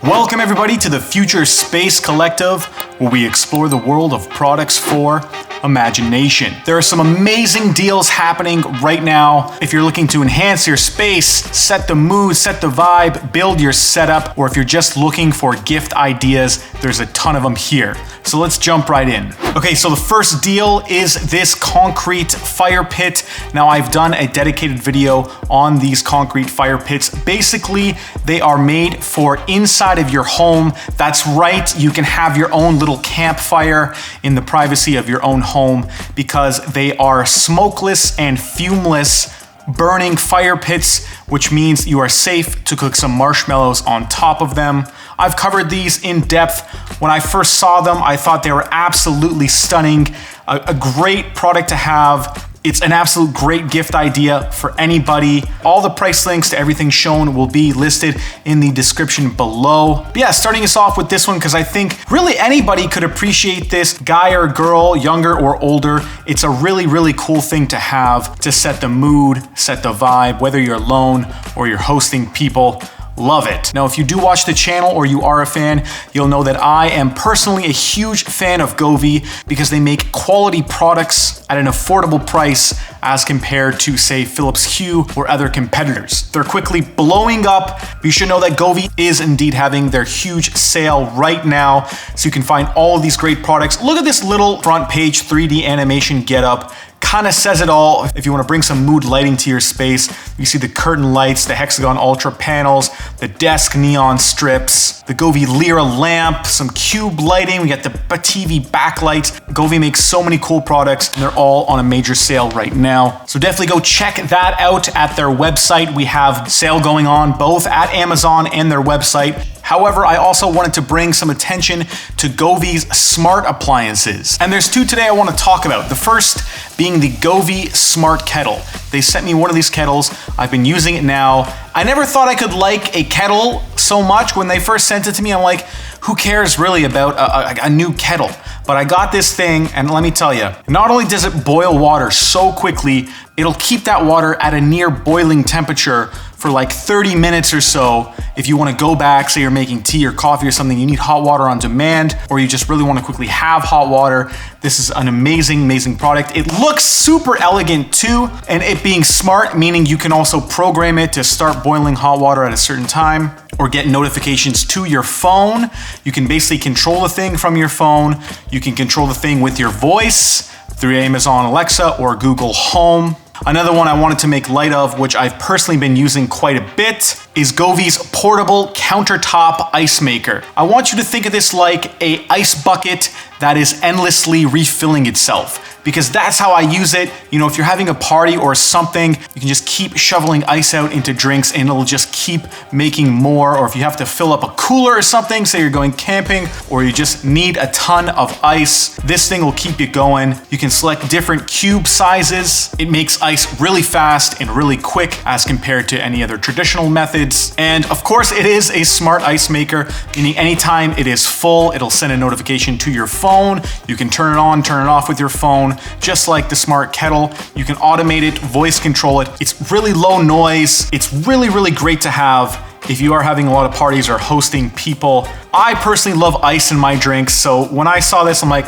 Welcome everybody to the Future Space Collective, where we explore the world of products for imagination. There are some amazing deals happening right now. If you're looking to enhance your space, set the mood, set the vibe, build your setup, or if you're just looking for gift ideas, there's a ton of them here. So let's jump right in. Okay, so the first deal is this concrete fire pit. Now I've done a dedicated video on these concrete fire pits. Basically, they are made for inside of your home. That's right, you can have your own little campfire in the privacy of your own home because they are smokeless and fumeless burning fire pits, which means you are safe to cook some marshmallows on top of them. I've covered these in depth. When I first saw them, I thought they were absolutely stunning. A great product to have. It's an absolute great gift idea for anybody. All the price links to everything shown will be listed in the description below. But yeah, starting us off with this one because I think really anybody could appreciate this, guy or girl, younger or older. It's a really, really cool thing to have to set the mood, set the vibe, whether you're alone or you're hosting people. Love it. Now, if you do watch the channel or you are a fan, you'll know that I am personally a huge fan of Govee because they make quality products at an affordable price as compared to, say, Philips Hue or other competitors. They're quickly blowing up. You should know that Govee is indeed having their huge sale right now, so you can find all of these great products. Look at this little front page 3D animation getup. Kind of says it all. If you want to bring some mood lighting to your space, you see the curtain lights, the Hexagon Ultra panels, the desk neon strips, the Govee Lyra lamp, some cube lighting, we got the TV backlights. Govee makes so many cool products and they're all on a major sale right now. So definitely go check that out at their website. We have sale going on both at Amazon and their website. However, I also wanted to bring some attention to Govee's smart appliances. And there's two today I want to talk about. The first being the Govee Smart Kettle. They sent me one of these kettles. I've been using it now. I never thought I could like a kettle so much. When they first sent it to me, I'm like, who cares really about a new kettle? But I got this thing, and let me tell you, not only does it boil water so quickly, it'll keep that water at a near boiling temperature for like 30 minutes or so. If you want to go back, say you're making tea or coffee or something, you need hot water on demand, or you just really want to quickly have hot water, this is an amazing, amazing product. It looks super elegant too, and it being smart, meaning you can also program it to start boiling hot water at a certain time or get notifications to your phone. You can basically control the thing from your phone. You can control the thing with your voice through Amazon Alexa or Google Home. Another one I wanted to make light of, which I've personally been using quite a bit, is Govee's portable countertop ice maker. I want you to think of this like an ice bucket that is endlessly refilling itself, because that's how I use it. You know, if you're having a party or something, you can just keep shoveling ice out into drinks and it'll just keep making more. Or if you have to fill up a cooler or something, say you're going camping, or you just need a ton of ice, this thing will keep you going. You can select different cube sizes. It makes ice really fast and really quick as compared to any other traditional methods. And of course, it is a smart ice maker, meaning anytime it is full, it'll send a notification to your phone. You can turn it on, turn it off with your phone. Just like the smart kettle, you can automate it, voice control it. It's really low noise. It's really, really great to have if you are having a lot of parties or hosting people. I personally love ice in my drinks, so when I saw this, I'm like,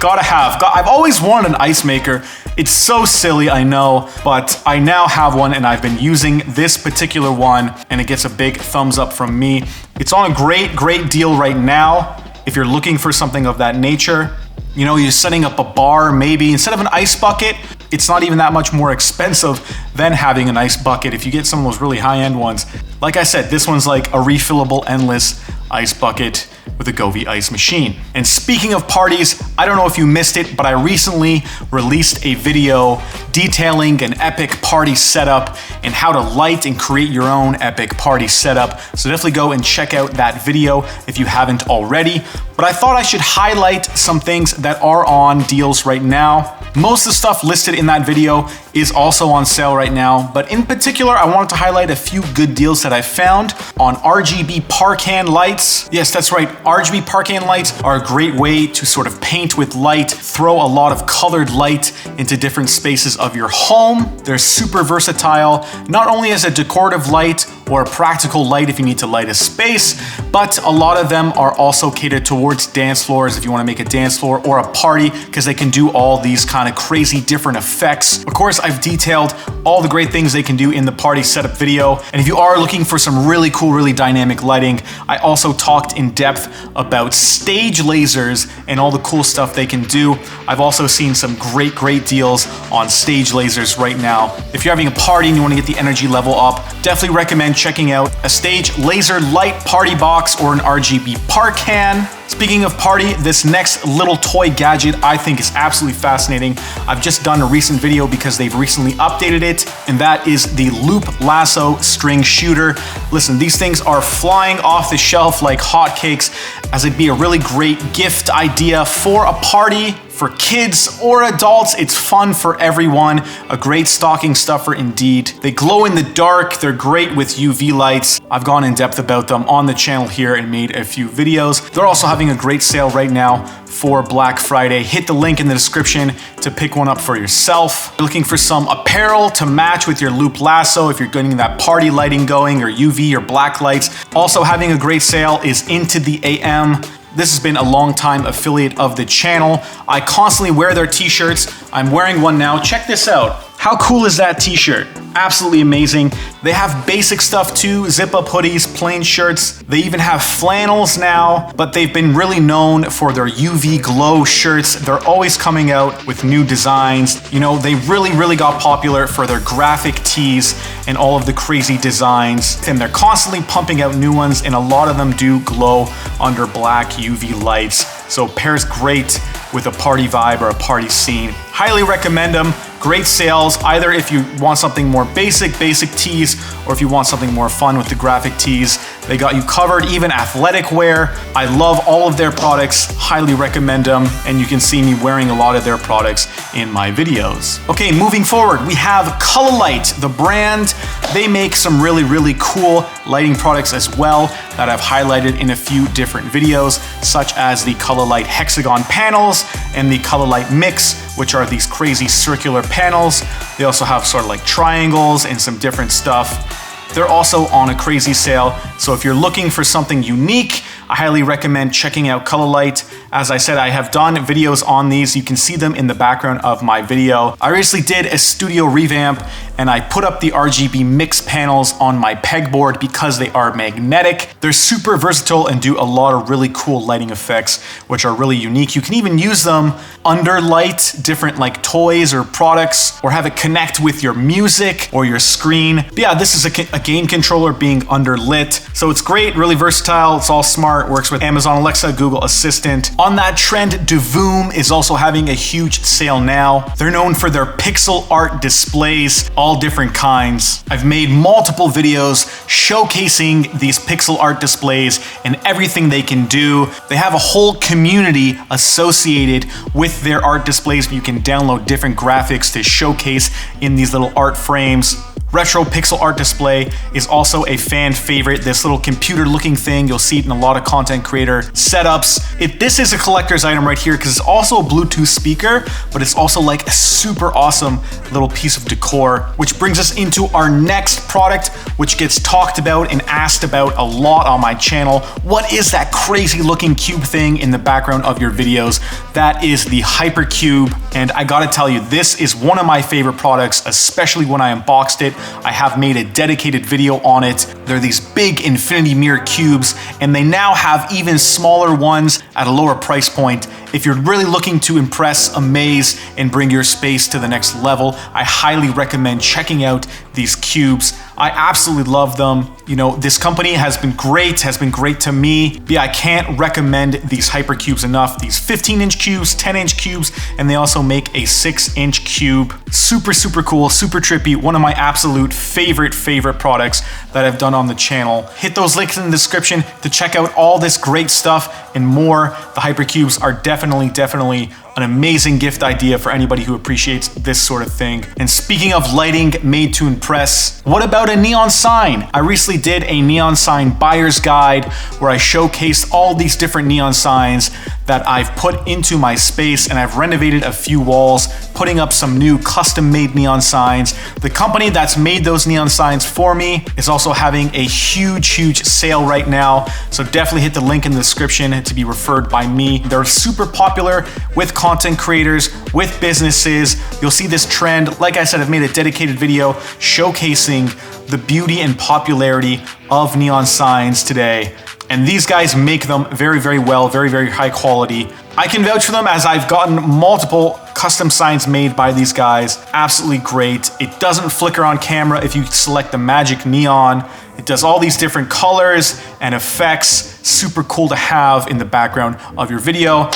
gotta have. I've always wanted an ice maker. It's so silly, I know, but I now have one and I've been using this particular one and it gets a big thumbs up from me. It's on a great, great deal right now. If you're looking for something of that nature, you know, you're setting up a bar, maybe instead of an ice bucket, it's not even that much more expensive than having an ice bucket if you get some of those really high-end ones. Like I said, this one's like a refillable endless ice bucket with a Govee ice machine. And speaking of parties, I don't know if you missed it, but I recently released a video detailing an epic party setup and how to light and create your own epic party setup. So definitely go and check out that video if you haven't already. But I thought I should highlight some things that are on deals right now. Most of the stuff listed in that video is also on sale right now, but in particular, I wanted to highlight a few good deals that I found on RGB Parcan lights. Yes, that's right. RGB Parcan lights are a great way to sort of paint with light, throw a lot of colored light into different spaces of your home. They're super versatile, not only as a decorative light or a practical light if you need to light a space, but a lot of them are also catered towards dance floors if you want to make a dance floor or a party, because they can do all these kind of crazy different effects. Of course, I've detailed all the great things they can do in the party setup video, and if you are looking for some really cool, really dynamic lighting, I also talked in depth about stage lasers and all the cool stuff they can do. I've also seen some great deals on stage lasers right now. If you're having a party and you want to get the energy level up, definitely recommend checking out a stage laser light party box or an RGB Parcan. Speaking of party, this next little toy gadget I think is absolutely fascinating. I've just done a recent video because they've recently updated it, and that is the Loop Lasso string shooter. Listen, these things are flying off the shelf like hotcakes, as it'd be a really great gift idea for a party, for kids or adults. It's fun for everyone. A great stocking stuffer indeed. They glow in the dark. They're great with UV lights. I've gone in depth about them on the channel here and made a few videos. They're also having a great sale right now for Black Friday. Hit the link in the description to pick one up for yourself. You're looking for some apparel to match with your Loop Lasso if you're getting that party lighting going, or UV or black lights. Also having a great sale is Into the AM. This has been a long time affiliate of the channel. I constantly wear their t-shirts. I'm wearing one now. Check this out. How cool is that t-shirt? Absolutely amazing. They have basic stuff too, zip-up hoodies, plain shirts. They even have flannels now, but they've been really known for their UV glow shirts. They're always coming out with new designs. You know, they really got popular for their graphic tees and all of the crazy designs. And they're constantly pumping out new ones, and a lot of them do glow under black UV lights. So pairs great with a party vibe or a party scene. Highly recommend them. Great sales, either if you want something more basic tees, or if you want something more fun with the graphic tees. They got you covered, even athletic wear. I love all of their products, highly recommend them, and you can see me wearing a lot of their products in my videos. Okay, moving forward, we have Cololight, the brand. They make some really cool lighting products as well that I've highlighted in a few different videos, such as the Cololight hexagon panels and the Cololight mix, which are these crazy circular panels. They also have sort of like triangles and some different stuff. They're also on a crazy sale, so if you're looking for something unique, I highly recommend checking out Cololight. As I said, I have done videos on these. You can see them in the background of my video. I recently did a studio revamp, and I put up the RGB mix panels on my pegboard because they are magnetic. They're super versatile and do a lot of really cool lighting effects, which are really unique. You can even use them under light different like toys or products, or have it connect with your music or your screen. But yeah, this is a game controller being under lit. So it's great, really versatile. It's all smart, works with Amazon Alexa, Google Assistant. On that trend, Divoom is also having a huge sale now. They're known for their pixel art displays, all different kinds. I've made multiple videos showcasing these pixel art displays and everything they can do. They have a whole community associated with their art displays. You can download different graphics to showcase in these little art frames. Retro pixel art display is also a fan favorite. This little computer looking thing, you'll see it in a lot of content creator setups. This is a collector's item right here because it's also a Bluetooth speaker, but it's also like a super awesome little piece of decor, which brings us into our next product, which gets talked about and asked about a lot on my channel. What is that crazy looking cube thing in the background of your videos? That is the Hypercube, and I gotta tell you, this is one of my favorite products, especially when I unboxed it. I have made a dedicated video on it. They're these big infinity mirror cubes, and they now have even smaller ones at a lower price point. If you're really looking to impress, amaze, and bring your space to the next level, I highly recommend checking out these cubes. I absolutely love them. You know, this company has been great to me. But yeah, I can't recommend these Hypercubes enough. These 15-inch cubes, 10-inch cubes, and they also make a 6-inch cube. Super cool, super trippy. One of my absolute favorite products that I've done on the channel. Hit those links in the description to check out all this great stuff and more. The Hypercubes are definitely an amazing gift idea for anybody who appreciates this sort of thing. And speaking of lighting made to impress, what about a neon sign? I recently did a neon sign buyer's guide where I showcased all these different neon signs that I've put into my space, and I've renovated a few walls, putting up some new custom-made neon signs. The company that's made those neon signs for me is also having a huge sale right now, so definitely hit the link in the description to be referred by me. They're super popular with content creators, with businesses. You'll see this trend. Like I said, I've made a dedicated video showcasing the beauty and popularity of neon signs today. And these guys make them very well, very high quality. I can vouch for them as I've gotten multiple custom signs made by these guys. Absolutely great. It doesn't flicker on camera if you select the magic neon. It does all these different colors and effects. Super cool to have in the background of your video.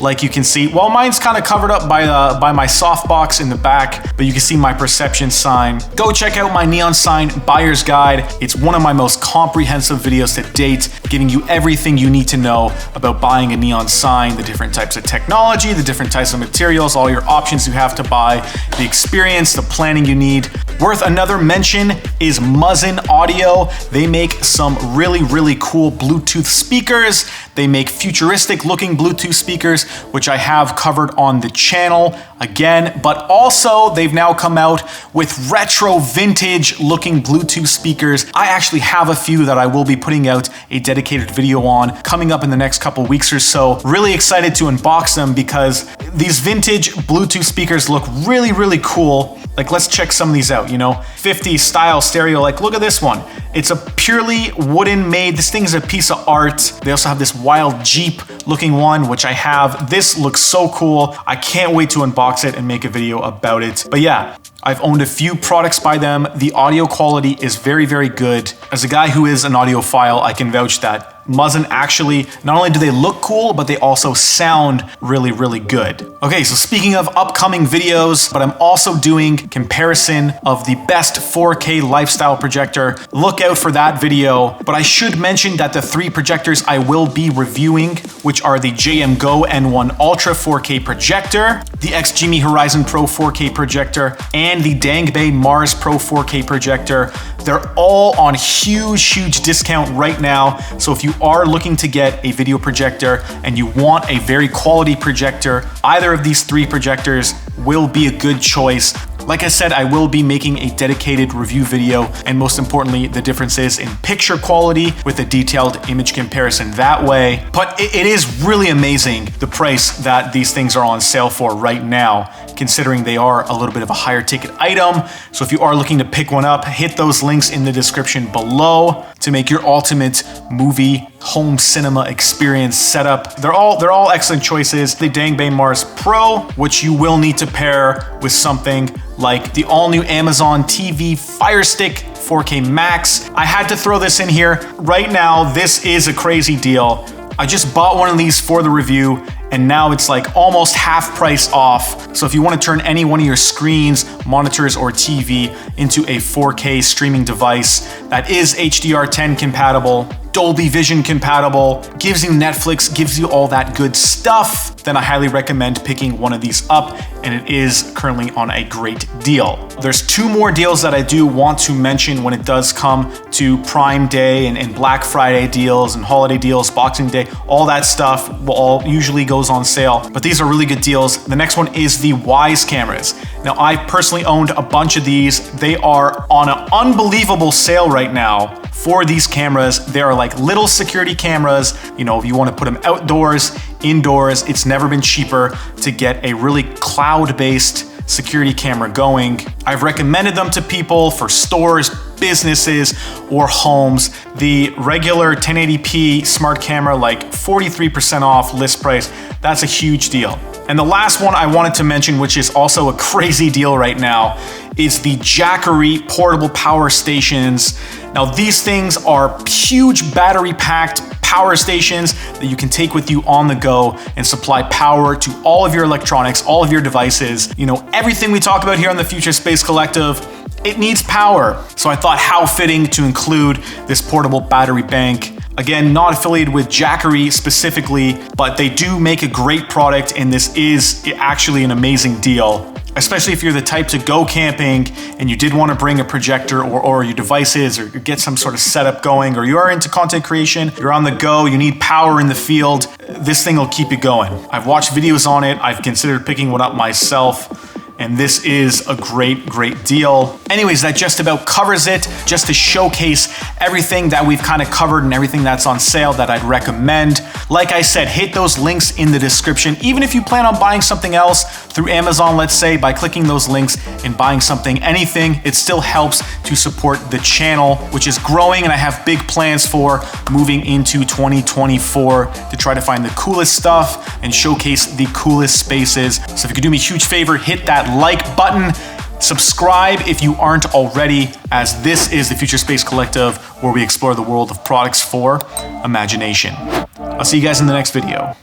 Like you can see, well, mine's kind of covered up by my softbox in the back, but you can see my perception sign. Go check out my neon sign buyer's guide. It's one of my most comprehensive videos to date, giving you everything you need to know about buying a neon sign, the different types of technology, the different types of materials, all your options you have to buy, the experience, the planning you need. Worth another mention is Muzen Audio. They make some really cool Bluetooth speakers. They make futuristic looking Bluetooth speakers, which I have covered on the channel again, but also they've now come out with retro vintage looking Bluetooth speakers. I actually have a few that I will be putting out a dedicated video on coming up in the next couple weeks or so. Really excited to unbox them because these vintage Bluetooth speakers look really cool. Like, let's check some of these out, you know? 50s style stereo, like look at this one. It's a purely wooden made, this thing is a piece of art. They also have this wild Jeep looking one, which I have. This looks so cool. I can't wait to unbox it and make a video about it. But yeah, I've owned a few products by them. The audio quality is very good. As a guy who is an audiophile, I can vouch that Muzen actually, not only do they look cool, but they also sound really good. Okay, so speaking of upcoming videos, but I'm also doing comparison of the best 4K lifestyle projector. Look out for that video. But I should mention that the 3 projectors I will be reviewing, which are the JM Go N1 Ultra 4K projector, the XGIMI Horizon Pro 4K projector, and the Dangbei Mars Pro 4K projector. They're all on huge discount right now. So if you are looking to get a video projector and you want a very quality projector, either of these 3 projectors will be a good choice. Like I said, I will be making a dedicated review video, and most importantly, the differences in picture quality with a detailed image comparison that way. But it is really amazing the price that these things are on sale for right now, considering they are a little bit of a higher ticket item. So if you are looking to pick one up, hit those links in the description below to make your ultimate movie home cinema experience setup. They're all excellent choices. The Dangbei Mars Pro, which you will need to pair with something like the all-new Amazon TV Fire Stick 4K Max. I had to throw this in here. Right now, this is a crazy deal. I just bought one of these for the review, and now it's like almost half price off. So if you want to turn any one of your screens, monitors, or TV into a 4K streaming device that is HDR10 compatible, Dolby Vision compatible, gives you Netflix, gives you all that good stuff, then I highly recommend picking one of these up, and it is currently on a great deal. There's 2 more deals that I do want to mention when it does come to Prime Day and Black Friday deals and holiday deals, Boxing Day, all that stuff all usually goes on sale, but these are really good deals. The next one is the WYZE cameras. Now, I personally owned a bunch of these. They are on an unbelievable sale right now for these cameras. They are like little security cameras. You know, if you want to put them outdoors, indoors, it's never been cheaper to get a really cloud-based security camera going. I've recommended them to people for stores, businesses, or homes. The regular 1080p smart camera, like 43% off list price. That's a huge deal. And the last one I wanted to mention, which is also a crazy deal right now, is the JACKERY portable power stations. Now, these things are huge battery-packed power stations that you can take with you on the go and supply power to all of your electronics, all of your devices. You know, everything we talk about here on the Future Space Collective, it needs power. So I thought how fitting to include this portable battery bank. Again, not affiliated with JACKERY specifically, but they do make a great product, and this is actually an amazing deal. Especially if you're the type to go camping and you did want to bring a projector or your devices or get some sort of setup going, or you are into content creation, you're on the go, you need power in the field, this thing will keep you going. I've watched videos on it, I've considered picking one up myself, and this is a great, great deal. Anyways, that just about covers it, just to showcase everything that we've kind of covered and everything that's on sale that I'd recommend. Like I said, hit those links in the description. Even if you plan on buying something else through Amazon, let's say, by clicking those links and buying something, anything, it still helps to support the channel, which is growing, and I have big plans for moving into 2024 to try to find the coolest stuff and showcase the coolest spaces. So if you could do me a huge favor, hit that like button, subscribe if you aren't already, as this is the Future Space Collective, where we explore the world of products for imagination. I'll see you guys in the next video.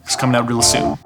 It's coming out real soon.